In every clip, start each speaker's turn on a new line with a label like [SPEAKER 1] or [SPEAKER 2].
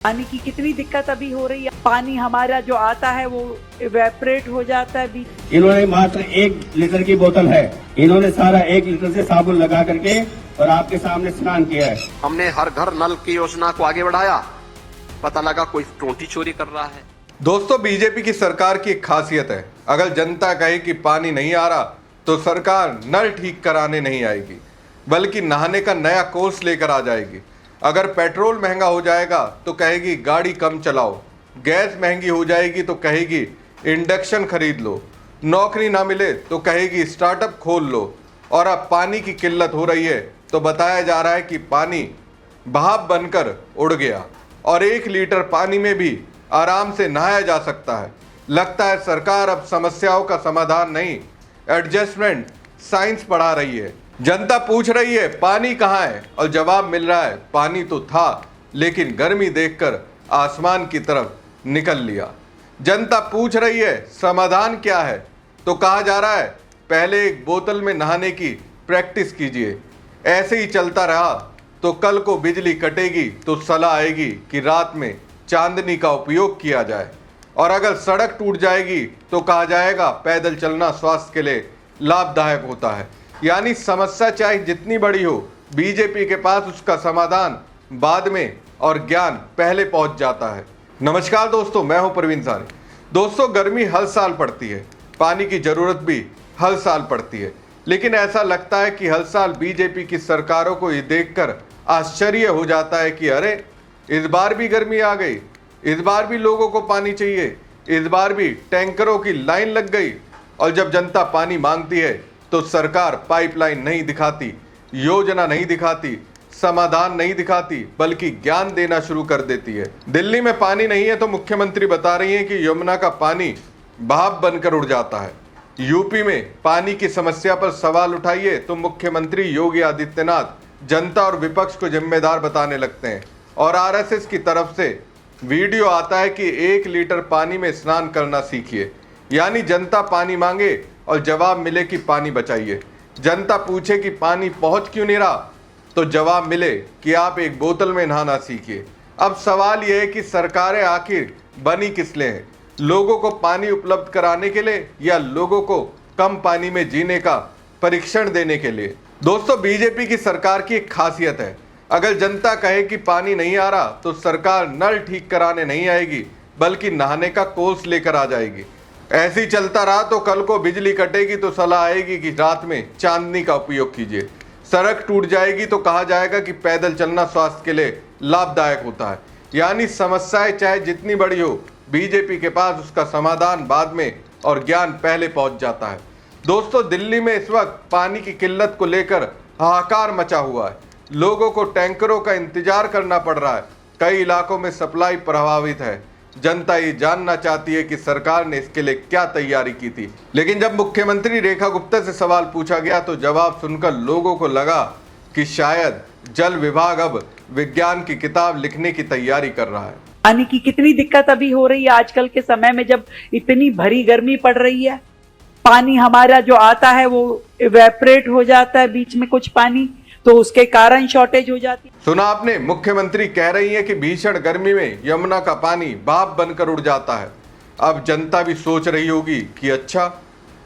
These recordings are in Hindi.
[SPEAKER 1] पानी की कितनी दिक्कत अभी हो रही है। पानी हमारा जो आता है वो इवेपोरेट हो जाता है।
[SPEAKER 2] इन्होंने मात्र 1 लीटर की बोतल है, इन्होंने सारा 1 लीटर से साबुन लगा करके और आपके सामने स्नान किया है।
[SPEAKER 3] हमने हर घर नल की योजना को आगे बढ़ाया, पता लगा कोई टोंटी चोरी कर रहा है।
[SPEAKER 4] दोस्तों, बीजेपी की सरकार की एक खासियत है, अगर जनता कहे कि पानी नहीं आ रहा तो सरकार नल ठीक कराने नहीं आएगी, बल्कि नहाने का नया कोर्स लेकर आ जाएगी। अगर पेट्रोल महंगा हो जाएगा तो कहेगी गाड़ी कम चलाओ, गैस महंगी हो जाएगी तो कहेगी इंडक्शन खरीद लो, नौकरी ना मिले तो कहेगी स्टार्टअप खोल लो, और अब पानी की किल्लत हो रही है तो बताया जा रहा है कि पानी भाप बनकर उड़ गया और 1 लीटर पानी में भी आराम से नहाया जा सकता है। लगता है सरकार अब समस्याओं का समाधान नहीं, एडजस्टमेंट साइंस पढ़ा रही है। जनता पूछ रही है पानी कहाँ है, और जवाब मिल रहा है पानी तो था लेकिन गर्मी देखकर आसमान की तरफ निकल लिया। जनता पूछ रही है समाधान क्या है, तो कहा जा रहा है पहले एक बोतल में नहाने की प्रैक्टिस कीजिए। ऐसे ही चलता रहा तो कल को बिजली कटेगी तो सलाह आएगी कि रात में चांदनी का उपयोग किया जाए, और अगर सड़क टूट जाएगी तो कहा जाएगा पैदल चलना स्वास्थ्य के लिए लाभदायक होता है। यानी समस्या चाहे जितनी बड़ी हो, बीजेपी के पास उसका समाधान बाद में और ज्ञान पहले पहुंच जाता है। नमस्कार दोस्तों, मैं हूं प्रवीण सानी। दोस्तों, गर्मी हर साल पड़ती है, पानी की जरूरत भी हर साल पड़ती है, लेकिन ऐसा लगता है कि हर साल बीजेपी की सरकारों को ये देखकर आश्चर्य हो जाता है कि अरे इस बार भी गर्मी आ गई, इस बार भी लोगों को पानी चाहिए, इस बार भी टैंकरों की लाइन लग गई। और जब जनता पानी मांगती है तो सरकार पाइपलाइन नहीं दिखाती, योजना नहीं दिखाती, समाधान नहीं दिखाती, बल्कि ज्ञान देना शुरू कर देती है। दिल्ली में पानी नहीं है तो मुख्यमंत्री बता रही हैं कि यमुना का पानी भाप बनकर उड़ जाता है। यूपी में पानी की समस्या पर सवाल उठाइए तो मुख्यमंत्री योगी आदित्यनाथ जनता और विपक्ष को जिम्मेदार बताने लगते हैं, और आरएसएस की तरफ से वीडियो आता है कि 1 लीटर पानी में स्नान करना सीखिए। यानी जनता पानी मांगे और जवाब मिले कि पानी बचाइए। जनता पूछे कि पानी पहुंच क्यों नहीं रहा, तो जवाब मिले कि आप एक बोतल में नहाना सीखिए। अब सवाल यह है कि सरकारें आखिर बनी किस लिए हैं, लोगों को पानी उपलब्ध कराने के लिए या लोगों को कम पानी में जीने का परीक्षण देने के लिए। दोस्तों, बीजेपी की सरकार की एक खासियत है, अगर जनता कहे कि पानी नहीं आ रहा तो सरकार नल ठीक कराने नहीं आएगी, बल्कि नहाने का कोर्स लेकर आ जाएगी। ऐसे ही चलता रहा तो कल को बिजली कटेगी तो सलाह आएगी कि रात में चांदनी का उपयोग कीजिए। सड़क टूट जाएगी तो कहा जाएगा कि पैदल चलना स्वास्थ्य के लिए लाभदायक होता है। यानी समस्याएं चाहे जितनी बड़ी हो, बीजेपी के पास उसका समाधान बाद में और ज्ञान पहले पहुंच जाता है। दोस्तों, दिल्ली में इस वक्त पानी की किल्लत को लेकर हाहाकार मचा हुआ है। लोगों को टैंकरों का इंतजार करना पड़ रहा है, कई इलाकों में सप्लाई प्रभावित है। जनता ये जानना चाहती है कि सरकार ने इसके लिए क्या तैयारी की थी। लेकिन जब मुख्यमंत्री रेखा गुप्ता से सवाल पूछा गया तो जवाब सुनकर लोगों को लगा कि शायद जल विभाग अब विज्ञान की किताब लिखने की तैयारी कर रहा है।
[SPEAKER 1] पानी की कितनी दिक्कत अभी हो रही है आजकल के समय में, जब इतनी भरी गर्मी पड़ रही है। पानी हमारा जो आता है वो इवेपोरेट हो जाता है, बीच में कुछ पानी, तो उसके कारण शॉर्टेज हो जाती है।
[SPEAKER 4] सुना आपने, मुख्यमंत्री कह रही है कि भीषण गर्मी में यमुना का पानी भाप बनकर उड़ जाता है। अब जनता भी सोच रही होगी कि अच्छा,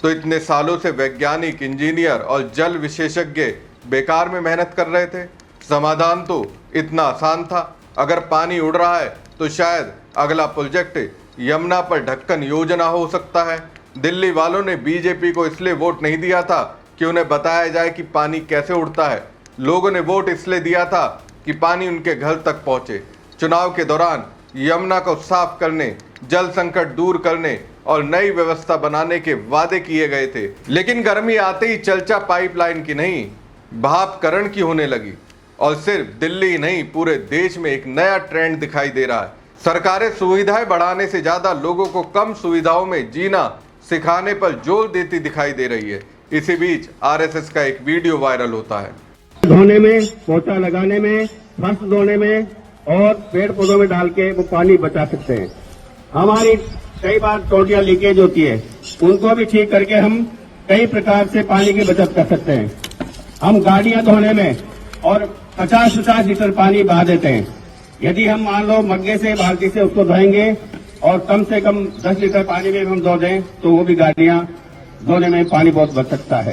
[SPEAKER 4] तो इतने सालों से वैज्ञानिक, इंजीनियर और जल विशेषज्ञ बेकार में मेहनत कर रहे थे। समाधान तो इतना आसान था। अगर पानी उड़ रहा है तो शायद अगला प्रोजेक्ट यमुना पर ढक्कन योजना हो सकता है। दिल्ली वालों ने बीजेपी को इसलिए वोट नहीं दिया था कि उन्हें बताया जाए कि पानी कैसे उड़ता है। लोगों ने वोट इसलिए दिया था कि पानी उनके घर तक पहुंचे। चुनाव के दौरान यमुना को साफ करने, जल संकट दूर करने और नई व्यवस्था बनाने के वादे किए गए थे। लेकिन गर्मी आते ही चर्चा पाइपलाइन की नहीं, भापकरण की होने लगी, और सिर्फ दिल्ली ही नहीं, पूरे देश में एक नया ट्रेंड दिखाई दे रहा है। सरकारें सुविधाएं बढ़ाने से ज्यादा लोगों को कम सुविधाओं में जीना सिखाने पर जोर देती दिखाई दे रही है। इसी बीच आरएसएस का एक वीडियो वायरल होता है।
[SPEAKER 2] धोने में, पोछा लगाने में, फर्श धोने में और पेड़ पौधों में डाल के वो पानी बचा सकते हैं। हमारी कई बार टोटियां लीकेज होती है, उनको भी ठीक करके हम कई प्रकार से पानी की बचत कर सकते हैं। हम गाड़ियां धोने में और 50-50 लीटर पानी बहा देते हैं। यदि हम मान लो मग्गे से बाल्टी से उसको धोएंगे और कम से कम 10 लीटर पानी में हम धो दें तो वो भी गाड़ियां धोने में पानी बहुत बच सकता है।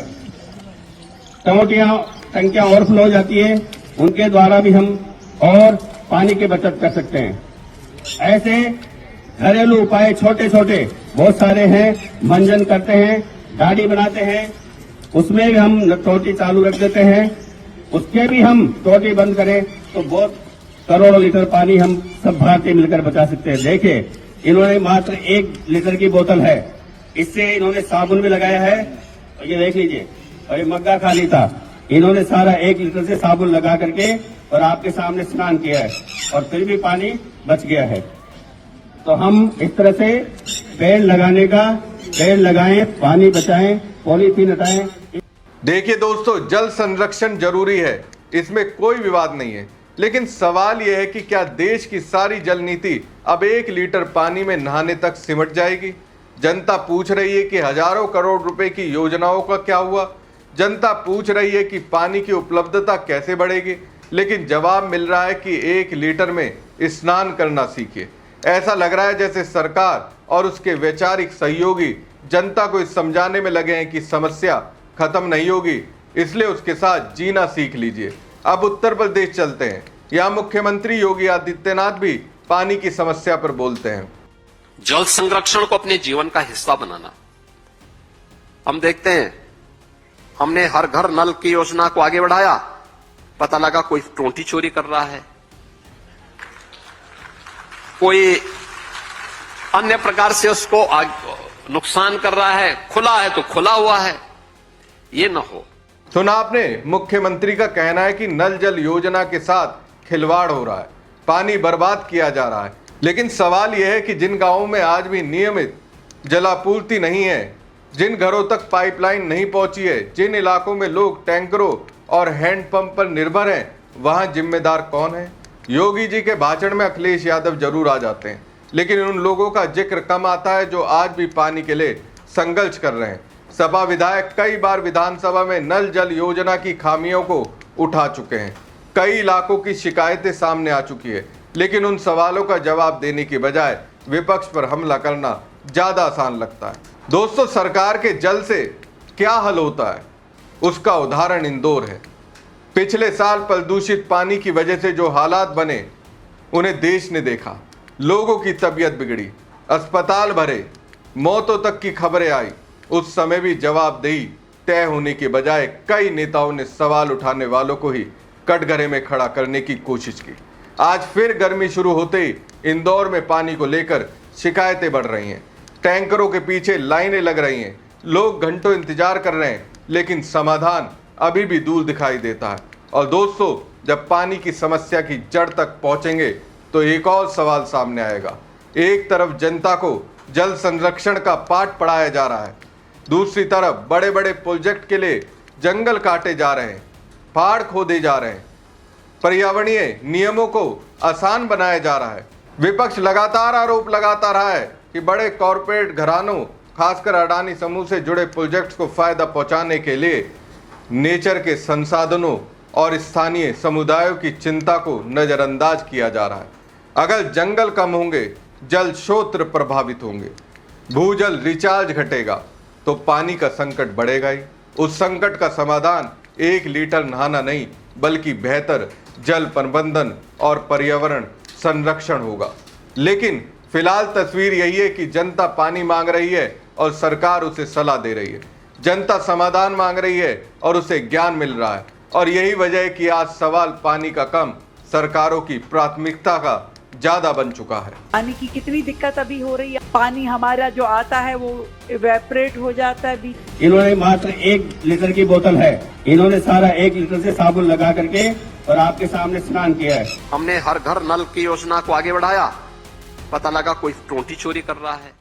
[SPEAKER 2] टोटियां टंकियां ओवरफ्लो हो जाती है, उनके द्वारा भी हम और पानी की बचत कर सकते हैं। ऐसे घरेलू उपाय छोटे छोटे बहुत सारे हैं। मंजन करते हैं, गाड़ी बनाते हैं, उसमें भी हम टोटी चालू रख देते हैं, उसके भी हम टोटी बंद करें तो बहुत करोड़ों लीटर पानी हम सब भारतीय मिलकर बचा सकते हैं। देखिए, इन्होंने मात्र 1 लीटर की बोतल है, इससे इन्होंने साबुन भी लगाया है। और ये देख लीजिए, और ये मग्गा खाली था, इन्होंने सारा 1 लीटर से साबुन लगा करके और आपके सामने स्नान किया है और फिर भी पानी बच गया है। तो हम इस तरह से पेड़ लगाएं, पानी बचाएं, पॉलीथीन हटाएं।
[SPEAKER 4] देखिए दोस्तों, जल संरक्षण जरूरी है, इसमें कोई विवाद नहीं है, लेकिन सवाल यह है कि क्या देश की सारी जल नीति अब 1 लीटर पानी में नहाने तक सिमट जाएगी? जनता पूछ रही है कि हजारों करोड़ रुपए की योजनाओं का क्या हुआ? जनता पूछ रही है कि पानी की उपलब्धता कैसे बढ़ेगी? लेकिन जवाब मिल रहा है कि 1 लीटर में स्नान करना सीखिए। ऐसा लग रहा है जैसे सरकार और उसके वैचारिक सहयोगी जनता को इस समझाने में लगे हैं कि समस्या खत्म नहीं होगी, इसलिए उसके साथ जीना सीख लीजिए। अब उत्तर प्रदेश चलते हैं। यहाँ मुख्यमंत्री योगी आदित्यनाथ भी पानी की समस्या पर बोलते हैं।
[SPEAKER 3] जल संरक्षण को अपने जीवन का हिस्सा बनाना। हम देखते हैं, हमने हर घर नल की योजना को आगे बढ़ाया, पता लगा कोई टोंटी चोरी कर रहा है, कोई अन्य प्रकार से उसको नुकसान कर रहा है, खुला है तो खुला हुआ है। ये न हो।
[SPEAKER 4] सुना आपने, मुख्यमंत्री का कहना है कि नल जल योजना के साथ खिलवाड़ हो रहा है, पानी बर्बाद किया जा रहा है। लेकिन सवाल यह है कि जिन गांवों में आज भी नियमित जलापूर्ति नहीं है, जिन घरों तक पाइपलाइन नहीं पहुंची है, जिन इलाकों में लोग टैंकरों और हैंडपंप पर निर्भर हैं, वहां जिम्मेदार कौन है? योगी जी के भाषण में अखिलेश यादव जरूर आ जाते हैं, लेकिन उन लोगों का जिक्र कम आता है जो आज भी पानी के लिए संघर्ष कर रहे हैं। सपा विधायक कई बार विधानसभा में नल जल योजना की खामियों को उठा चुके हैं, कई इलाकों की शिकायतें सामने आ चुकी है, लेकिन उन सवालों का जवाब देने की बजाय विपक्ष पर हमला करना ज्यादा आसान लगता है। दोस्तों, सरकार के जल से क्या हल होता है, उसका उदाहरण इंदौर है। पिछले साल प्रदूषित पानी की वजह से जो हालात बने, उन्हें देश ने देखा। लोगों की तबीयत बिगड़ी, अस्पताल भरे, मौतों तक की खबरें आई। उस समय भी जवाबदेही तय होने के बजाय कई नेताओं ने सवाल उठाने वालों को ही कटघरे में खड़ा करने की कोशिश की। आज फिर गर्मी शुरू होते ही इंदौर में पानी को लेकर शिकायतें बढ़ रही हैं, टैंकरों के पीछे लाइनें लग रही हैं, लोग घंटों इंतजार कर रहे हैं, लेकिन समाधान अभी भी दूर दिखाई देता है। और दोस्तों, जब पानी की समस्या की जड़ तक पहुंचेंगे तो एक और सवाल सामने आएगा। एक तरफ जनता को जल संरक्षण का पाठ पढ़ाया जा रहा है, दूसरी तरफ बड़े बड़े प्रोजेक्ट के लिए जंगल काटे जा रहे हैं, पहाड़ खोदे जा रहे हैं, पर्यावरणीय नियमों को आसान बनाया जा रहा है। विपक्ष लगातार आरोप लगाता रहा है कि बड़े कॉरपोरेट घरानों, खासकर अडानी समूह से जुड़े प्रोजेक्ट्स को फायदा पहुंचाने के लिए नेचर के संसाधनों और स्थानीय समुदायों की चिंता को नजरअंदाज किया जा रहा है। अगर जंगल कम होंगे, जल स्रोत प्रभावित होंगे, भूजल रिचार्ज घटेगा तो पानी का संकट बढ़ेगा ही। उस संकट का समाधान 1 लीटर नहाना नहीं, बल्कि बेहतर जल प्रबंधन और पर्यावरण संरक्षण होगा। लेकिन फिलहाल तस्वीर यही है कि जनता पानी मांग रही है और सरकार उसे सलाह दे रही है। जनता समाधान मांग रही है और उसे ज्ञान मिल रहा है। और यही वजह है कि आज सवाल पानी का कम, सरकारों की प्राथमिकता का ज्यादा बन चुका है।
[SPEAKER 1] पानी की कितनी दिक्कत अभी हो रही है। पानी हमारा जो आता है वो इवेपोरेट हो जाता है बीच।
[SPEAKER 2] इन्होंने मात्र 1 लीटर की बोतल है, इन्होंने सारा 1 लीटर से साबुन लगा करके और आपके सामने स्नान किया है।
[SPEAKER 3] हमने हर घर नल की योजना को आगे बढ़ाया, पता लगा कोई टोंटी चोरी कर रहा है।